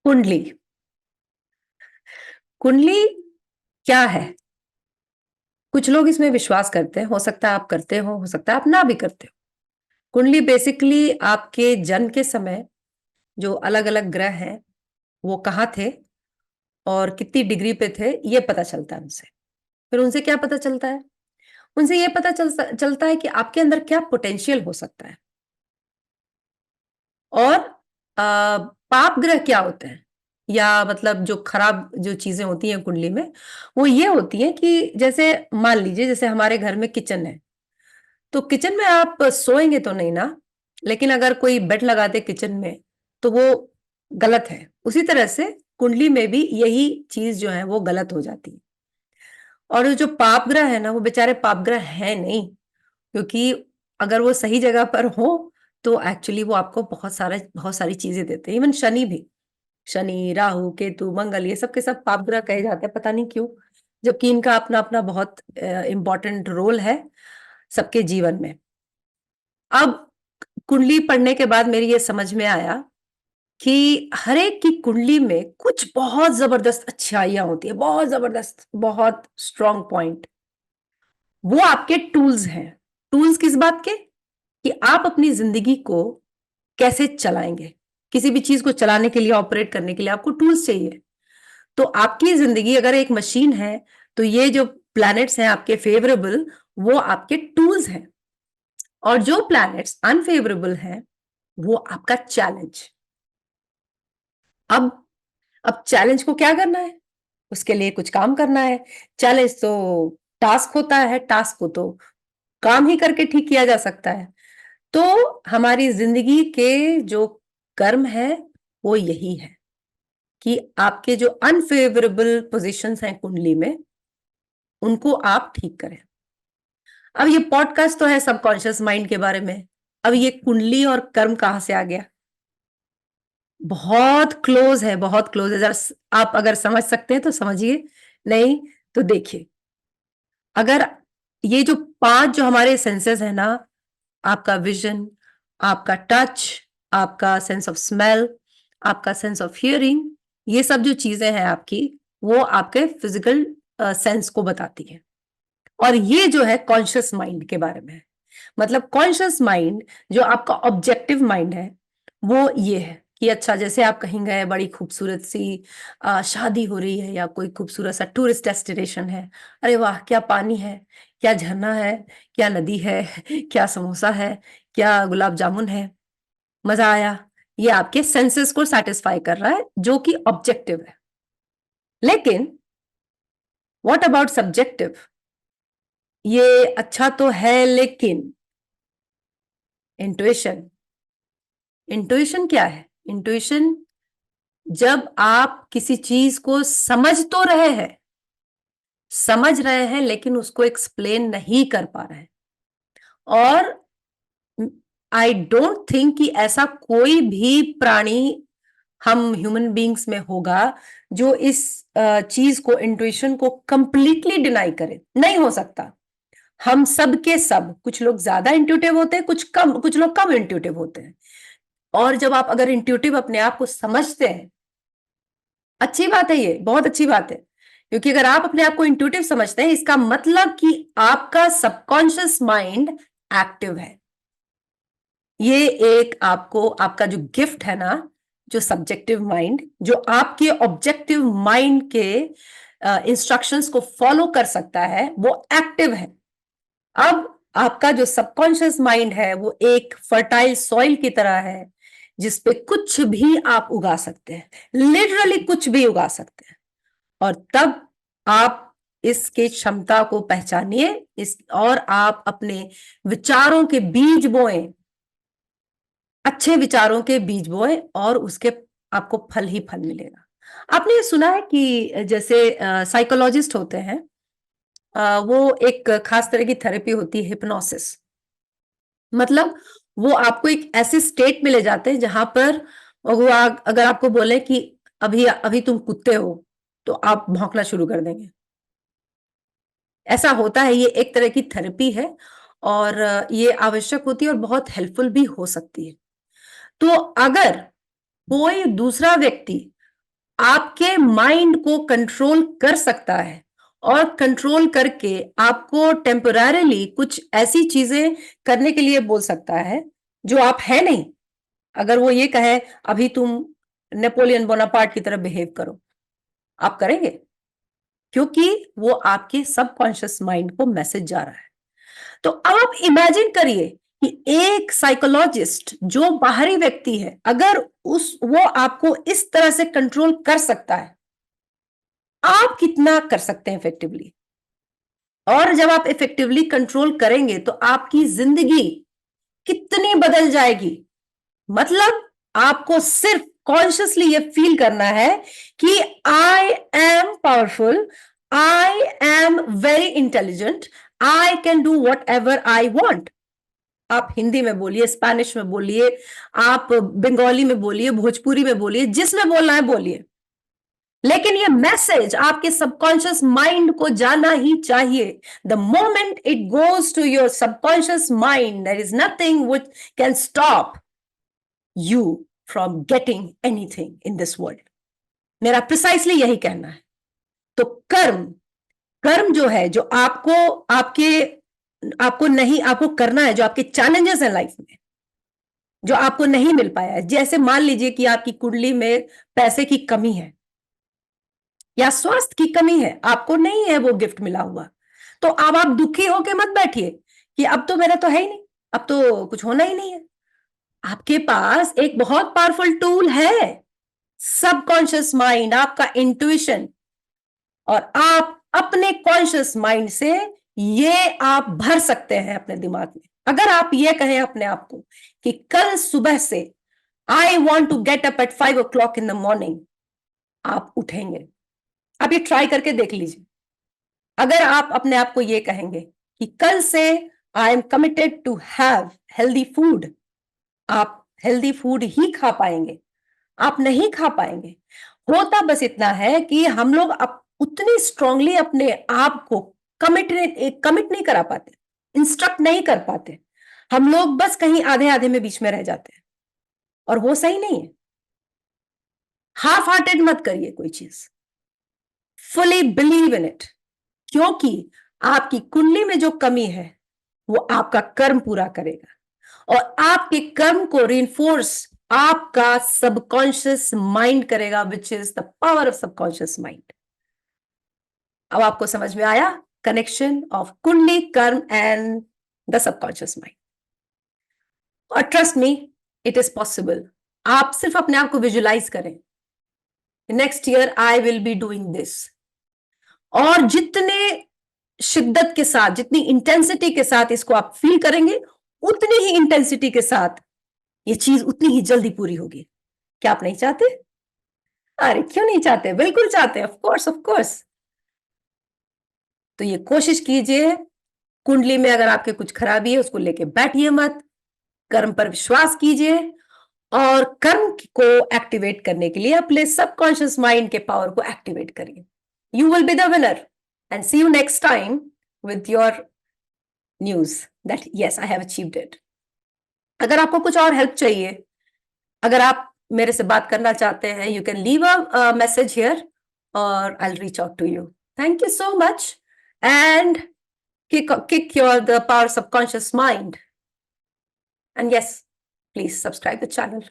कुंडली। कुंडली क्या है? कुछ लोग इसमें विश्वास करते हैं, हो सकता है आप करते हो सकता है आप ना भी करते हो। कुंडली बेसिकली आपके जन्म के समय जो अलग-अलग ग्रह हैं, वो कहाँ थे और कितनी डिग्री पे थे, ये पता चलता है उनसे। फिर उनसे क्या पता चलता है? उनसे ये पता चलता है कि आपके अंदर क्या पोटेंशियल हो सकता है। और पाप ग्रह क्या होते हैं? या मतलब जो खराब जो चीज़ें होती हैं कुंडली में, वो ये होती हैं कि जैसे मान लीजिए जैसे हमारे घर में किचन है, तो किचन में आप सोएँगे तो नहीं ना, लेकिन अगर कोई बेड लगा दे किचन में, तो वो गलत है। उसी तरह से कुंडली में भी यही चीज़ जो है वो गलत हो जाती है। और जो पाप ग्रह है ना, वो बेचारे पाप ग्रह हैं नहीं, क्योंकि अगर वो सही जगह पर हो, तो एक्चुअली वो आपको बहुत सारी चीज़ें देते हैं। इवन शनि भी, शनि, राहु, केतु, मंगल ये सब के सब पाप ग्रह कहे जाते हैं, पता नहीं क्यों? जबकि इनका अपना-अपना बहुत इम्पोर्टेंट रोल है सबके जीवन में। अब कुंडली पढ़ने के बाद मेरी ये समझ में आया कि हर एक की कुंडली में कुछ बहुत ज़बरदस्त अच्छाइयाँ होती हैं, बहुत ज़बरदस्त, बहुत स्ट्रॉन्ग पॉइंट। वो आपके टूल्स हैं। टूल्स किस बात के? कि आप अपनी ज़िंदगी को कैसे चलाएँगे। किसी भी चीज़ को चलाने के लिए, ऑपरेट करने के लिए आपको टूल्स चाहिए। तो आपकी ज़िंदगी अगर एक मशीन है, तो ये जो प्लैनेट्स हैं आपके फ़ेवरेबल, वो आपके टूल्स हैं। और जो प्लैनेट्स अनफ़ेवरेबल हैं, वो आपका चैलेंज। अब अब चैलेंज को क्या करना है? उसके लिए कुछ काम करना है। चैलेंज तो टास्क होता है, टास्क को तो काम ही करके ठीक किया जा सकता है। तो हमारी ज़िंदगी के जो कर्म है, वो यही है कि आपके जो अनफ़ेवरेबल पोज़ीशंस हैं कुंडली में, उनको आप ठीक करें। अब ये पॉडकास्ट तो है सबकॉन्शियस माइंड के बारे में। अब ये कुंडली और कर्म कहाँ से आ गया? बहुत क्लोज़ है, बहुत क्लोज़ है। आप अगर समझ सकते हैं तो समझिए, नहीं तो देखिए। अगर ये जो 5 जो हमारे सेंसेस हैं ना, आपका विज़न, आपका टच, आपका सेंस ऑफ स्मेल, आपका सेंस ऑफ हियरिंग, ये सब जो चीज़ें हैं आपकी, वो आपके फिज़िकल सेंस को बताती हैं। और ये जो है कॉन्शियस माइंड के बारे में है। मतलब कॉन्शियस माइंड जो आपका ऑब्जेक्टिव माइंड है, वो ये है कि अच्छा जैसे आप कहीं गए बड़ी खूबसूरत सी शादी हो रही है या कोई खूबसूरत सा टूरिस्ट डेस्टिनेशन है। अरे वाह! क्या पानी है, क्या झरना है, क्या नदी है, क्या समोसा है, क्या गुलाब जामुन है, मज़ा आया। ये आपके सेंसेस को सैटिस्फाई कर रहा है जो कि ऑब्जेक्टिव है। लेकिन व्हाट अबाउट सब्जेक्टिव? ये अच्छा तो है लेकिन इंट्यूशन। इंट्यूशन क्या है? इंट्यूशन जब आप किसी चीज को समझ रहे हैं लेकिन उसको एक्सप्लेन नहीं कर पा रहे हैं। और आई डोंट थिंक कि ऐसा कोई भी प्राणी हम ह्यूमन बीइंग्स में होगा जो इस चीज को इंट्यूशन को कंप्लीटली डिनाई करे। नहीं हो सकता। हम सब के सब, कुछ लोग ज्यादा इंट्यूटिव होते हैं, कुछ लोग कम इंट्यूटिव होते हैं। और जब आप अगर इंट्यूटिव अपने आप को समझते हैं, अच्छी बात है, ये बहुत अच्छी बात है। क्योंकि अगर आप अपने आप को इंट्यूटिव समझते हैं, इसका मतलब कि आपका सबकॉन्शियस माइंड एक्टिव है। ये एक आपको आपका जो गिफ्ट है ना, जो सब्जेक्टिव माइंड, जो आपके ऑब्जेक्टिव माइंड के इंस्ट्रक्शंस को फॉलो कर सकता है, वो एक्टिव है। अब आपका जो सबकॉन्शियस माइंड है, वो एक फर्टाइल सॉइल की तरह है, जिसपे कुछ भी आप उगा सकते हैं, लिटरली कुछ भी उगा सकते हैं। और तब आप इसके क्षमता को पहचानिए, इस और आप अपने विचारों के बीज बोएं, अच्छे विचारों के बीज बोएं और उसके आपको फल ही फल मिलेगा। आपने ये सुना है कि जैसे साइकोलॉजिस्ट होते हैं, वो एक खास तरह की थेरेपी होती है हिप्नोसिस। मतलब वो आपको एक ऐसे स्टेट में ले जाते हैं जहां पर वो अगर आपको बोले कि अभी अभी तुम कुत्ते हो, तो आप भौंकना शुरू कर देंगे। ऐसा होता है, ये एक तरह की थेरेपी है और ये आवश्यक होती है और बहुत हेल्पफुल भी हो सकती है। तो अगर कोई दूसरा व्यक्ति आपके माइंड को कंट्रोल कर सकता है और कंट्रोल करके आपको टेम्पररीली कुछ ऐसी चीजें करने के लिए बोल सकता है जो आप है नहीं। अगर वो ये कहे अभी तुम नेपोलियन बोनापार्ट की तरह बिहेव करो, आप करेंगे? क्योंकि वो आपके सबकॉन्शियस माइंड को मैसेज जा रहा है। तो अब आप इमेजिन करिए कि एक साइकोलॉजिस्ट जो बाहरी व्यक्ति है, अगर वो आपको इस तरह से कंट्रोल कर सकता है, आप कितना कर सकते हैं इफेक्टिवली? और जब आप इफेक्टिवली कंट्रोल करेंगे तो आपकी जिंदगी कितनी बदल जाएगी। मतलब आपको सिर्फ कॉन्शियसली ये फील करना है कि I am powerful, I am very intelligent, I can do what ever I want. आप हिंदी में बोलिए, स्पेनिश में बोलिए, आप बंगाली में बोलिए, भोजपुरी में बोलिए, जिसमें बोलना है बोलिए, लेकिन ये मैसेज आपके सबकॉन्शियस माइंड को जाना ही चाहिए। The moment it goes to your subconscious mind, there is nothing which can stop you from getting anything in this world. मेरा प्रिसाइसली यही कहना है। तो कर्म, कर्म जो है, जो आपको करना है, जो आपके चैलेंजेस हैं लाइफ में, जो आपको नहीं मिल पाया है। जैसे मान लीजिए कि आपकी कुंडली में पैसे की कमी है या स्वास्थ्य की कमी है, आपको नहीं है वो गिफ्ट मिला हुआ, तो अब आप दुखी होके मत बैठिए कि अब तो मेरा तो है ही नहीं, अब तो कुछ होना ही नहीं है। आपके पास एक बहुत पावरफुल टूल है, सबकॉन्शियस माइंड, आपका इंट्यूशन। और आप अपने कॉन्शियस माइंड से ये आप भर सकते हैं अपने दिमाग में। अगर आप ये कहें अपने आप को कि कल सुबह से I want to get up at 5 o'clock in the morning, आप उठेंगे। आप ये ट्राई करके देख लीजिए। अगर आप अपने आप को ये कहेंगे कि कल से I am committed to have healthy food, आप हेल्दी फूड ही खा पाएंगे। आप नहीं खा पाएंगे। होता बस इतना है कि हम लोग उतनी स्ट्रांगली अपने आप को कमिट नहीं करा पाते, इंस्ट्रक्ट नहीं कर पाते। हम लोग बस कहीं आधे आधे में बीच में रह जाते हैं, और वो सही नहीं है। हाफ हार्टेड मत करिए कोई चीज, फुली बिलीव इन इट। क्योंकि आपकी कुंडली में जो कमी है वो आपका कर्म पूरा करेगा, और आपके कर्म को रिइंफोर्स आपका सबकॉन्शियस माइंड करेगा, which is the power of subconscious mind. अब आपको समझ में आया कनेक्शन ऑफ कुंडली, कर्म एंड द सबकॉन्शियस माइंड। और trust me, it is possible. आप सिर्फ अपने आप को विजुलाइज करें, next year I will be doing this, और जितने शिद्दत के साथ, जितनी इंटेंसिटी के साथ इसको आप फील करेंगे, उतनी ही इंटेंसिटी के साथ ये चीज उतनी ही जल्दी पूरी होगी। क्या आप नहीं चाहते? अरे क्यों नहीं चाहते, बिल्कुल चाहते, ऑफ कोर्स ऑफ कोर्स। तो ये कोशिश कीजिए, कुंडली में अगर आपके कुछ खराबी है उसको लेके बैठिए मत, कर्म पर विश्वास कीजिए, और कर्म को एक्टिवेट करने के लिए अपने सबकॉन्शियस माइंड के पावर को एक्टिवेट करिए। You will be the winner, and see you next time with your news that yes I have achieved it. अगर आपको कुछ और हेल्प चाहिए, अगर आप मेरे से बात करना चाहते हैं, you can leave a message here और I will reach out to you. Thank you so much, and kick the power subconscious mind. And yes, please subscribe the channel.